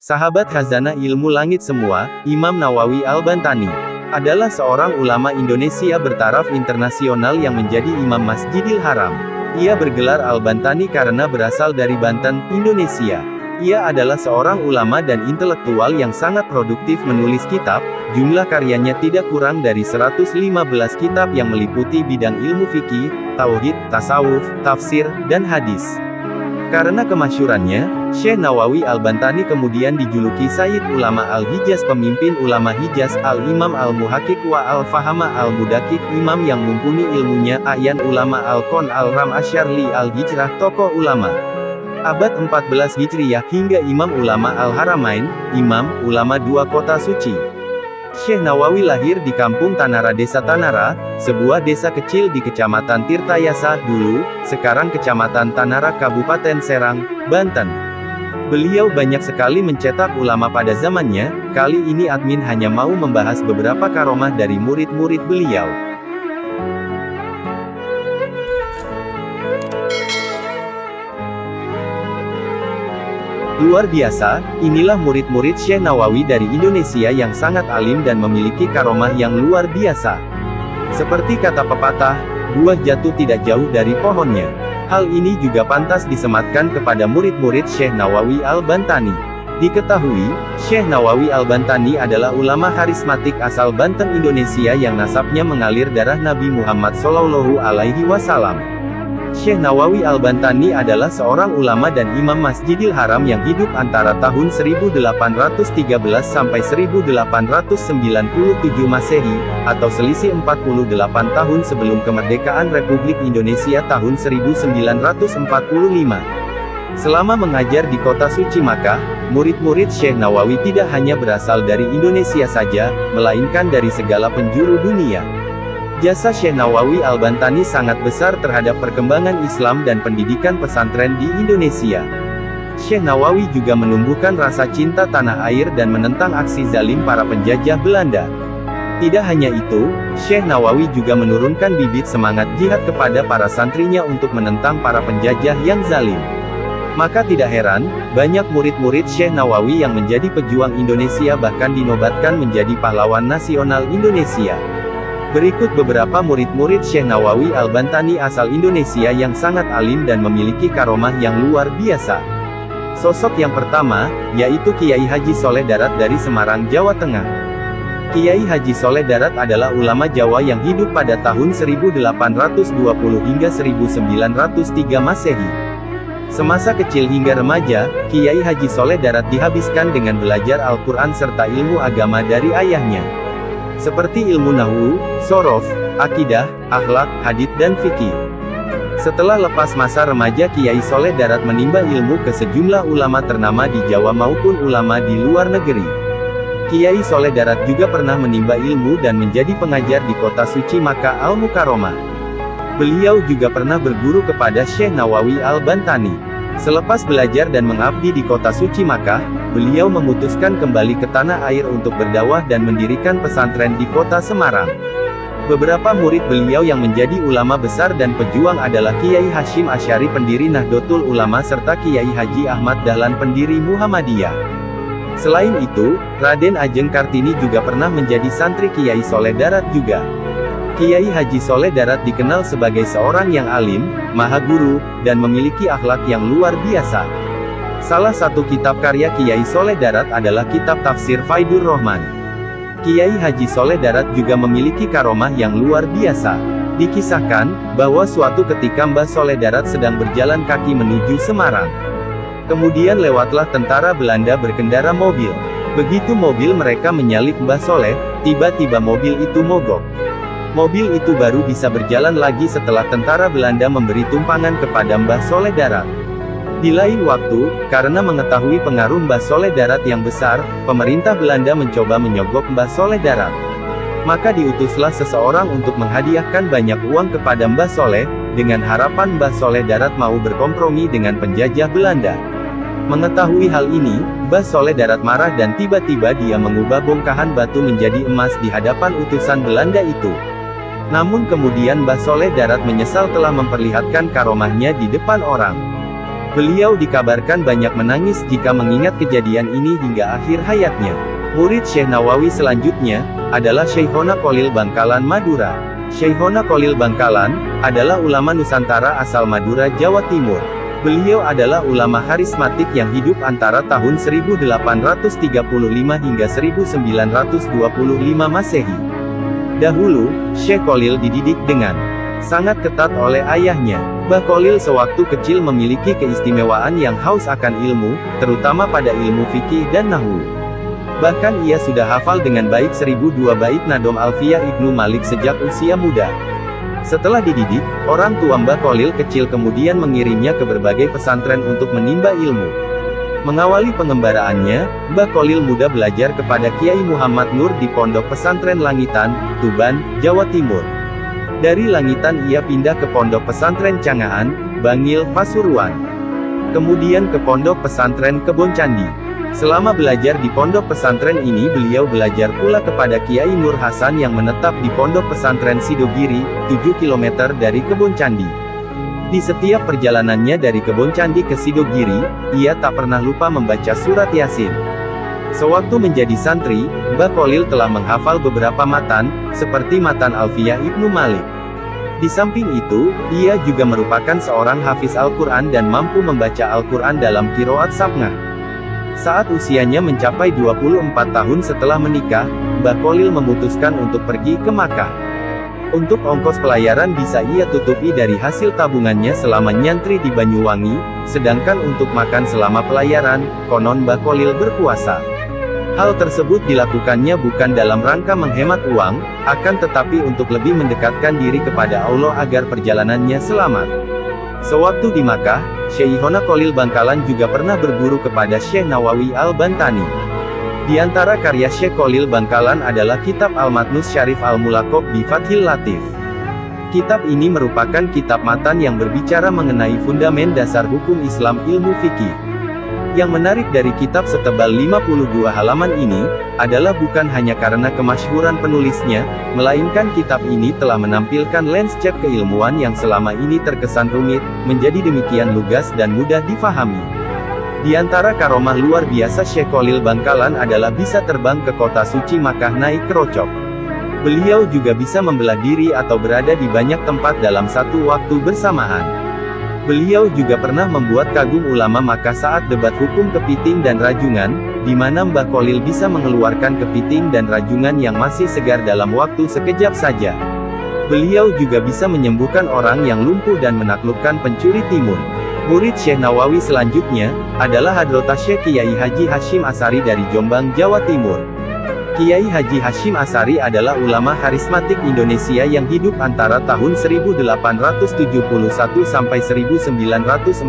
Sahabat khazanah ilmu langit semua, Imam Nawawi Al-Bantani adalah seorang ulama Indonesia bertaraf internasional yang menjadi Imam Masjidil Haram. Ia bergelar Al-Bantani karena berasal dari Banten, Indonesia. Ia adalah seorang ulama dan intelektual yang sangat produktif menulis kitab. Jumlah karyanya tidak kurang dari 115 kitab yang meliputi bidang ilmu fikih, tauhid, tasawuf, tafsir, dan hadis. Karena kemasyhurannya, Syekh Nawawi Al-Bantani kemudian dijuluki Sayyid Ulama Al-Hijaz, pemimpin ulama Hijaz, Al-Imam Al-Muhaqqiq wa Al-Fahama Al-Mudaqiq, imam yang mumpuni ilmunya, A'yan Ulama Al-Qon Al-Ram Asyarli Al-Hijrah, tokoh ulama abad 14 Hijriyah, hingga Imam Ulama Al-Haramain, imam ulama dua kota suci. Syekh Nawawi lahir di Kampung Tanara, Desa Tanara, sebuah desa kecil di Kecamatan Tirtayasa, dulu, sekarang Kecamatan Tanara, Kabupaten Serang, Banten. Beliau banyak sekali mencetak ulama pada zamannya. Kali ini admin hanya mau membahas beberapa karomah dari murid-murid beliau. Luar biasa, inilah murid-murid Syekh Nawawi dari Indonesia yang sangat alim dan memiliki karomah yang luar biasa. Seperti kata pepatah, buah jatuh tidak jauh dari pohonnya. Hal ini juga pantas disematkan kepada murid-murid Syekh Nawawi Al-Bantani. Diketahui, Syekh Nawawi Al-Bantani adalah ulama karismatik asal Banten, Indonesia yang nasabnya mengalir darah Nabi Muhammad SAW. Syekh Nawawi Al-Bantani adalah seorang ulama dan imam Masjidil Haram yang hidup antara tahun 1813 sampai 1897 Masehi, atau selisih 48 tahun sebelum kemerdekaan Republik Indonesia tahun 1945. Selama mengajar di kota suci Makkah, murid-murid Syekh Nawawi tidak hanya berasal dari Indonesia saja, melainkan dari segala penjuru dunia. Jasa Syekh Nawawi Al-Bantani sangat besar terhadap perkembangan Islam dan pendidikan pesantren di Indonesia. Syekh Nawawi juga menumbuhkan rasa cinta tanah air dan menentang aksi zalim para penjajah Belanda. Tidak hanya itu, Syekh Nawawi juga menurunkan bibit semangat jihad kepada para santrinya untuk menentang para penjajah yang zalim. Maka tidak heran, banyak murid-murid Syekh Nawawi yang menjadi pejuang Indonesia bahkan dinobatkan menjadi pahlawan nasional Indonesia. Berikut beberapa murid-murid Syekh Nawawi Al-Bantani asal Indonesia yang sangat alim dan memiliki karomah yang luar biasa. Sosok yang pertama, yaitu Kiai Haji Soleh Darat dari Semarang, Jawa Tengah. Kiai Haji Soleh Darat adalah ulama Jawa yang hidup pada tahun 1820 hingga 1903 Masehi. Semasa kecil hingga remaja, Kiai Haji Soleh Darat dihabiskan dengan belajar Al-Quran serta ilmu agama dari ayahnya, seperti ilmu nahwu, sorof, akidah, akhlak, hadits dan fikih. Setelah lepas masa remaja, Kiai Soleh Darat menimba ilmu ke sejumlah ulama ternama di Jawa maupun ulama di luar negeri. Kiai Soleh Darat juga pernah menimba ilmu dan menjadi pengajar di kota suci Makkah Al-Mukarramah. Beliau juga pernah berguru kepada Syekh Nawawi Al-Bantani. Selepas belajar dan mengabdi di kota suci Makkah, beliau memutuskan kembali ke tanah air untuk berdakwah dan mendirikan pesantren di kota Semarang. Beberapa murid beliau yang menjadi ulama besar dan pejuang adalah Kiai Hashim Asy'ari, pendiri Nahdlatul Ulama, serta Kiai Haji Ahmad Dahlan, pendiri Muhammadiyah. Selain itu, Raden Ajeng Kartini juga pernah menjadi santri Kiai Soleh Darat juga. Kiai Haji Soleh Darat dikenal sebagai seorang yang alim, maha guru, dan memiliki akhlak yang luar biasa. Salah satu kitab karya Kiai Soleh Darat adalah kitab Tafsir Faidur Rahman. Kiai Haji Soleh Darat juga memiliki karomah yang luar biasa. Dikisahkan, bahwa suatu ketika Mbah Soleh Darat sedang berjalan kaki menuju Semarang. Kemudian lewatlah tentara Belanda berkendara mobil. Begitu mobil mereka menyalip Mbah Soleh, tiba-tiba mobil itu mogok. Mobil itu baru bisa berjalan lagi setelah tentara Belanda memberi tumpangan kepada Mbah Soleh Darat. Di lain waktu, karena mengetahui pengaruh Mbah Soleh Darat yang besar, pemerintah Belanda mencoba menyogok Mbah Soleh Darat. Maka diutuslah seseorang untuk menghadiahkan banyak uang kepada Mbah Soleh, dengan harapan Mbah Soleh Darat mau berkompromi dengan penjajah Belanda. Mengetahui hal ini, Mbah Soleh Darat marah dan tiba-tiba dia mengubah bongkahan batu menjadi emas di hadapan utusan Belanda itu. Namun kemudian Mbah Soleh Darat menyesal telah memperlihatkan karomahnya di depan orang. Beliau dikabarkan banyak menangis jika mengingat kejadian ini hingga akhir hayatnya. Murid Syekh Nawawi selanjutnya adalah Syekhona Kholil Bangkalan Madura. Syekhona Kholil Bangkalan adalah ulama Nusantara asal Madura, Jawa Timur. Beliau adalah ulama karismatik yang hidup antara tahun 1835 hingga 1925 Masehi. Dahulu, Syekh Kholil dididik dengan sangat ketat oleh ayahnya. Mbah Kholil sewaktu kecil memiliki keistimewaan yang haus akan ilmu, terutama pada ilmu fikih dan nahwu. Bahkan ia sudah hafal dengan baik 1002 bait Nadom Alfiyah Ibnu Malik sejak usia muda. Setelah dididik, orang tua Mbah Kholil kecil kemudian mengirimnya ke berbagai pesantren untuk menimba ilmu. Mengawali pengembaraannya, Mbah Kholil muda belajar kepada Kiai Muhammad Nur di Pondok Pesantren Langitan, Tuban, Jawa Timur. Dari Langitan ia pindah ke Pondok Pesantren Cangaan, Bangil, Pasuruan. Kemudian ke Pondok Pesantren Kebon Candi. Selama belajar di pondok pesantren ini beliau belajar pula kepada Kiai Nur Hasan yang menetap di Pondok Pesantren Sidogiri, 7 km dari Kebon Candi. Di setiap perjalanannya dari Kebon Candi ke Sidogiri, ia tak pernah lupa membaca surat Yasin. Sewaktu menjadi santri, Mbah Kholil telah menghafal beberapa matan, seperti matan Alfiyah Ibnu Malik. Di samping itu, ia juga merupakan seorang hafiz Al-Quran dan mampu membaca Al-Quran dalam qiraat sab'ah. Saat usianya mencapai 24 tahun setelah menikah, Mbah Kholil memutuskan untuk pergi ke Makkah. Untuk ongkos pelayaran bisa ia tutupi dari hasil tabungannya selama nyantri di Banyuwangi, sedangkan untuk makan selama pelayaran, konon Mbah Kholil berpuasa. Hal tersebut dilakukannya bukan dalam rangka menghemat uang, akan tetapi untuk lebih mendekatkan diri kepada Allah agar perjalanannya selamat. Sewaktu di Makkah, Syekhona Kholil Bangkalan juga pernah berguru kepada Syekh Nawawi Al-Bantani. Di antara karya Syekh Kholil Bangkalan adalah kitab Al-Matnus Syarif Al-Mulaqab bi Fathil Latif. Kitab ini merupakan kitab matan yang berbicara mengenai fundamen dasar hukum Islam ilmu fikih. Yang menarik dari kitab setebal 52 halaman ini, adalah bukan hanya karena kemasyhuran penulisnya, melainkan kitab ini telah menampilkan landscape keilmuan yang selama ini terkesan rumit, menjadi demikian lugas dan mudah difahami. Di antara karomah luar biasa Syekh Kholil Bangkalan adalah bisa terbang ke kota suci Makkah naik kerocok. Beliau juga bisa membelah diri atau berada di banyak tempat dalam satu waktu bersamaan. Beliau juga pernah membuat kagum ulama Makkah saat debat hukum kepiting dan rajungan, di mana Mbah Kholil bisa mengeluarkan kepiting dan rajungan yang masih segar dalam waktu sekejap saja. Beliau juga bisa menyembuhkan orang yang lumpuh dan menaklukkan pencuri timun. Murid Syekh Nawawi selanjutnya, adalah Hadrotah Syekh Kiai Haji Hashim Asari dari Jombang, Jawa Timur. Kiai Haji Hashim Asari adalah ulama karismatik Indonesia yang hidup antara tahun 1871 sampai 1947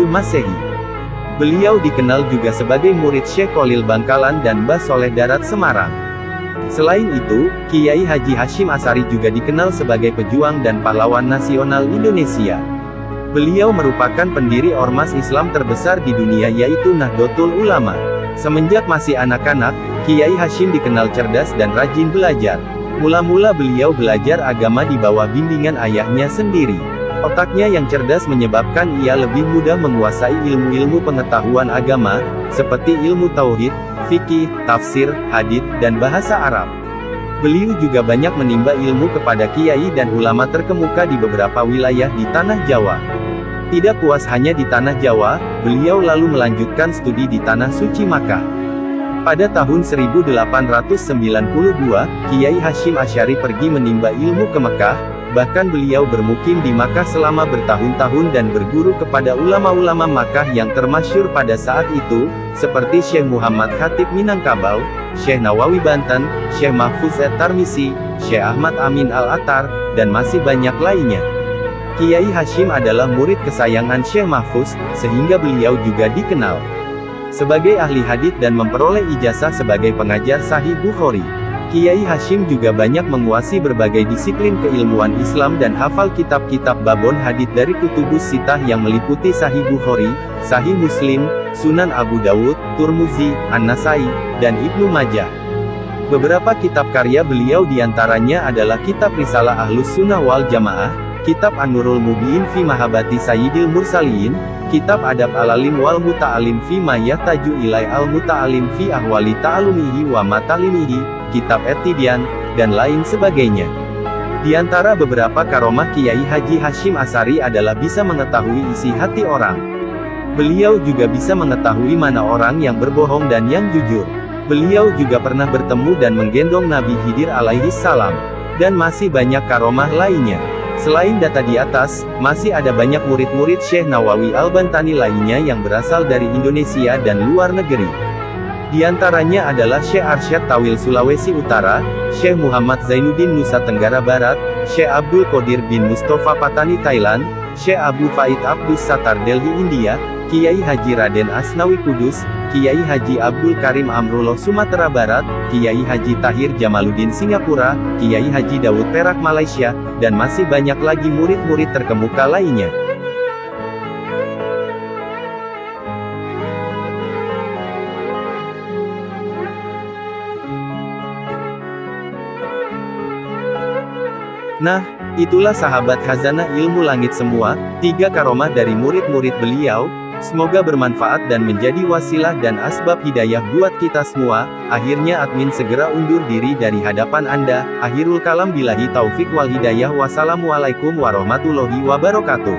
Masehi. Beliau dikenal juga sebagai murid Syekh Kholil Bangkalan dan Mbah Soleh Darat Semarang. Selain itu, Kiai Haji Hashim Asari juga dikenal sebagai pejuang dan pahlawan nasional Indonesia. Beliau merupakan pendiri ormas Islam terbesar di dunia yaitu Nahdlatul Ulama. Semenjak masih anak-anak, Kiai Hashim dikenal cerdas dan rajin belajar. Mula-mula beliau belajar agama di bawah bimbingan ayahnya sendiri. Otaknya yang cerdas menyebabkan ia lebih mudah menguasai ilmu-ilmu pengetahuan agama, seperti ilmu tauhid, fikih, tafsir, hadits, dan bahasa Arab. Beliau juga banyak menimba ilmu kepada kiai dan ulama terkemuka di beberapa wilayah di tanah Jawa. Tidak puas hanya di tanah Jawa, beliau lalu melanjutkan studi di tanah suci Makkah. Pada tahun 1892, Kiai Hashim Asy'ari pergi menimba ilmu ke Mekah, bahkan beliau bermukim di Makkah selama bertahun-tahun dan berguru kepada ulama-ulama Makkah yang termasyhur pada saat itu, seperti Syekh Muhammad Khatib Minangkabau, Syekh Nawawi Banten, Syekh Mahfuz At-Tarmisi, Syekh Ahmad Amin Al-Attar, dan masih banyak lainnya. Kiai Hashim adalah murid kesayangan Syekh Mahfuz, sehingga beliau juga dikenal sebagai ahli hadits dan memperoleh ijazah sebagai pengajar Sahih Bukhari. Kiai Hashim juga banyak menguasai berbagai disiplin keilmuan Islam dan hafal kitab-kitab babon hadits dari Kutubus Sittah yang meliputi Sahih Bukhari, Sahih Muslim, Sunan Abu Dawud, Turmuzi, An-Nasai, dan Ibnu Majah. Beberapa kitab karya beliau diantaranya adalah kitab Risalah Ahlus Sunnah wal Jamaah, kitab An-Nurul Mubin fi Mahabbati Sayyidil Mursalin, Kitab Adab Al-Alim wal Muta'alim fi ma yahtaju ilai al-muta'alim fi ahwali ta'alumihi wa matalimihi, Kitab Et-Tibyan, dan lain sebagainya. Di antara beberapa karomah Kiai Haji Hashim Asy'ari adalah bisa mengetahui isi hati orang. Beliau juga bisa mengetahui mana orang yang berbohong dan yang jujur. Beliau juga pernah bertemu dan menggendong Nabi Khidir alaihi salam. Dan masih banyak karomah lainnya. Selain data di atas, masih ada banyak murid-murid Syekh Nawawi Al-Bantani lainnya yang berasal dari Indonesia dan luar negeri. Di antaranya adalah Syekh Arsyad Tawil Sulawesi Utara, Syekh Muhammad Zainuddin Nusa Tenggara Barat, Syekh Abdul Qadir bin Mustafa Patani Thailand, Syekh Abu Faid Abdus Sattar Delhi India, Kiai Haji Raden Asnawi Kudus, Kiai Haji Abdul Karim Amrullah Sumatera Barat, Kiai Haji Tahir Jamaluddin Singapura, Kiai Haji Dawud Perak Malaysia, dan masih banyak lagi murid-murid terkemuka lainnya. Nah, itulah sahabat khazanah ilmu langit semua, 3 karomah dari murid-murid beliau. Semoga bermanfaat dan menjadi wasilah dan asbab hidayah buat kita semua. Akhirnya admin segera undur diri dari hadapan Anda. Akhirul kalam billahi taufik wal hidayah. Wassalamualaikum warahmatullahi wabarakatuh.